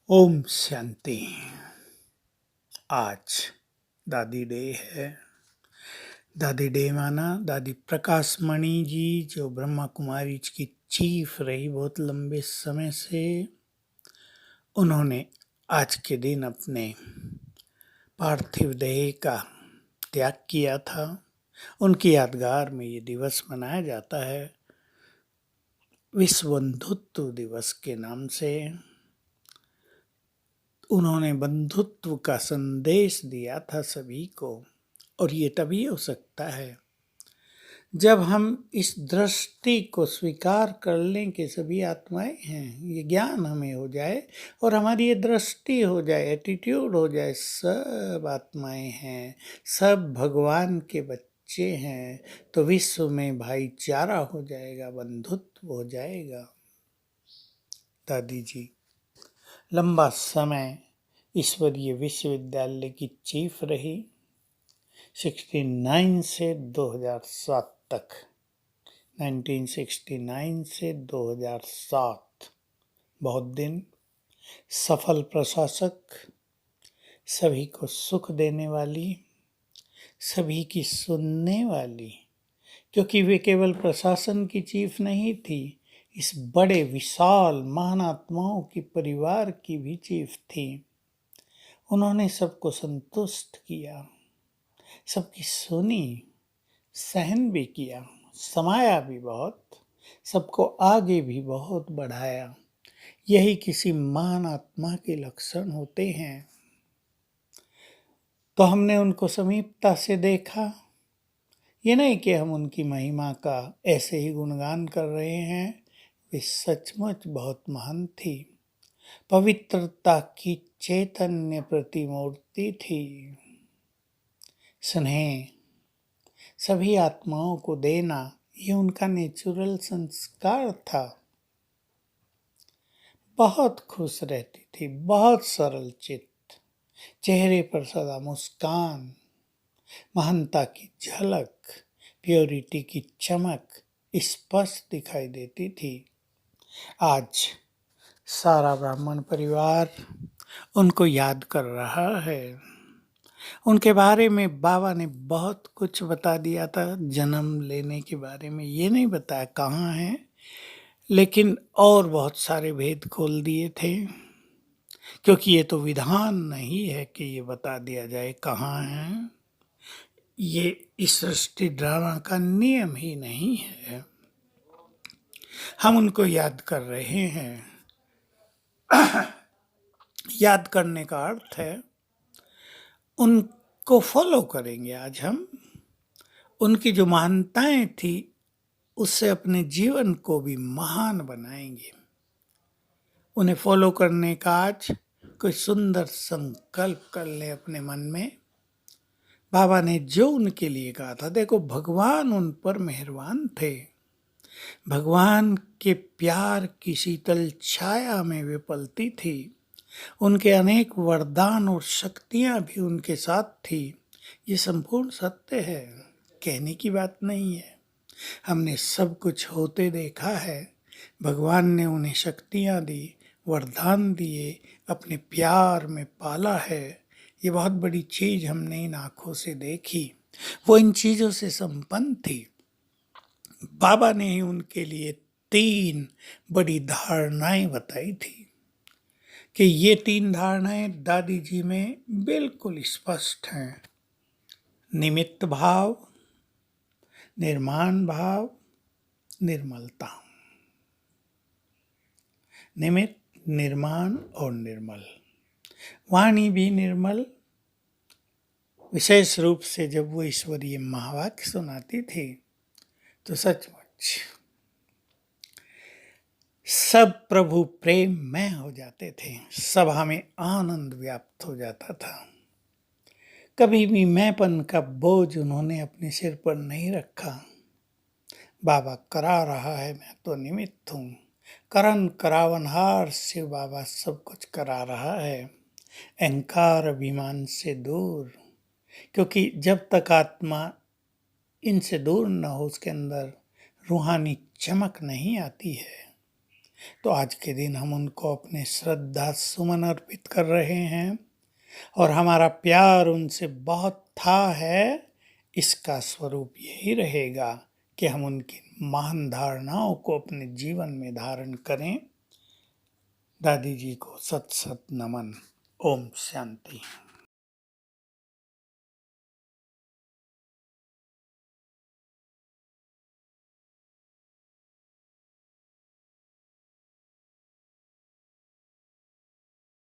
ओम शांति। आज दादी डे है। दादी डे माना दादी प्रकाश मणि जी, जो ब्रह्मा कुमारी की चीफ रही बहुत लंबे समय से, उन्होंने आज के दिन अपने पार्थिव देह का त्याग किया था। उनकी यादगार में ये दिवस मनाया जाता है विश्व बंधुत्व दिवस के नाम से। उन्होंने बंधुत्व का संदेश दिया था सभी को, और ये तभी हो सकता है जब हम इस दृष्टि को स्वीकार कर लें कि सभी आत्माएं हैं। ये ज्ञान हमें हो जाए और हमारी ये दृष्टि हो जाए, एटीट्यूड हो जाए, सब आत्माएं हैं, सब भगवान के बच्चे हैं, तो विश्व में भाईचारा हो जाएगा, बंधुत्व हो जाएगा। दादी जी लंबा समय ईश्वरीय विश्वविद्यालय की चीफ रही, 69 से 2007 तक। 1969 से 2007 बहुत दिन। सफल प्रशासक, सभी को सुख देने वाली, सभी की सुनने वाली, क्योंकि वे केवल प्रशासन की चीफ नहीं थी, इस बड़े विशाल महान आत्माओं की परिवार की भी चीफ थी। उन्होंने सबको संतुष्ट किया, सबकी सुनी, सहन भी किया, समाया भी बहुत, सबको आगे भी बहुत बढ़ाया। यही किसी महान आत्मा के लक्षण होते हैं। तो हमने उनको समीपता से देखा। ये नहीं कि हम उनकी महिमा का ऐसे ही गुणगान कर रहे हैं, वे सचमुच बहुत महान थी। पवित्रता की चैतन्य प्रतिमूर्ति थी। स्नेह सभी आत्माओं को देना, ये उनका नेचुरल संस्कार था। बहुत खुश रहती थी, बहुत सरल चित्त, चेहरे पर सदा मुस्कान, महानता की झलक, प्योरिटी की चमक स्पष्ट दिखाई देती थी। आज सारा ब्राह्मण परिवार उनको याद कर रहा है। उनके बारे में बाबा ने बहुत कुछ बता दिया था। जन्म लेने के बारे में ये नहीं बताया कहाँ है, लेकिन और बहुत सारे भेद खोल दिए थे, क्योंकि ये तो विधान नहीं है कि ये बता दिया जाए कहाँ है। ये इस सृष्टि ड्रामा का नियम ही नहीं है। हम उनको याद कर रहे हैं। याद करने का अर्थ है उनको फॉलो करेंगे। आज हम उनकी जो महानताएं थी उससे अपने जीवन को भी महान बनाएंगे। उन्हें फॉलो करने का आज कोई सुंदर संकल्प कर ले अपने मन में। बाबा ने जो उनके लिए कहा था, देखो भगवान उन पर मेहरबान थे। भगवान के प्यार की शीतल छाया में वे पलती थी। उनके अनेक वरदान और शक्तियां भी उनके साथ थी। ये संपूर्ण सत्य है, कहने की बात नहीं है। हमने सब कुछ होते देखा है। भगवान ने उन्हें शक्तियां दी, वरदान दिए, अपने प्यार में पाला है। ये बहुत बड़ी चीज हमने इन आंखों से देखी। वो इन चीजों से संपन्न थी। बाबा ने ही उनके लिए 3 बड़ी धारणाएं बताई थी कि ये 3 धारणाएं दादी जी में बिल्कुल स्पष्ट हैं। निमित्त भाव, निर्माण भाव, निर्मलता। निमित्त, निर्माण और निर्मल। वाणी भी निर्मल। विशेष रूप से जब वो ईश्वरीय महावाक्य सुनाती थी तो सचमुच सब प्रभु प्रेम में हो जाते थे। सभा में आनंद व्याप्त हो जाता था। कभी भी मैंपन का बोझ उन्होंने अपने सिर पर नहीं रखा। बाबा करा रहा है, मैं तो निमित्त हूँ। करन करावनहार शिव बाबा सब कुछ करा रहा है। अहंकार अभिमान से दूर, क्योंकि जब तक आत्मा इनसे दूर न हो, उसके अंदर रूहानी चमक नहीं आती है। तो आज के दिन हम उनको अपने श्रद्धा सुमन अर्पित कर रहे हैं और हमारा प्यार उनसे बहुत था है, इसका स्वरूप यही रहेगा कि हम उनकी महान धारणाओं को अपने जीवन में धारण करें। दादी जी को सत सत नमन। ओम शांति।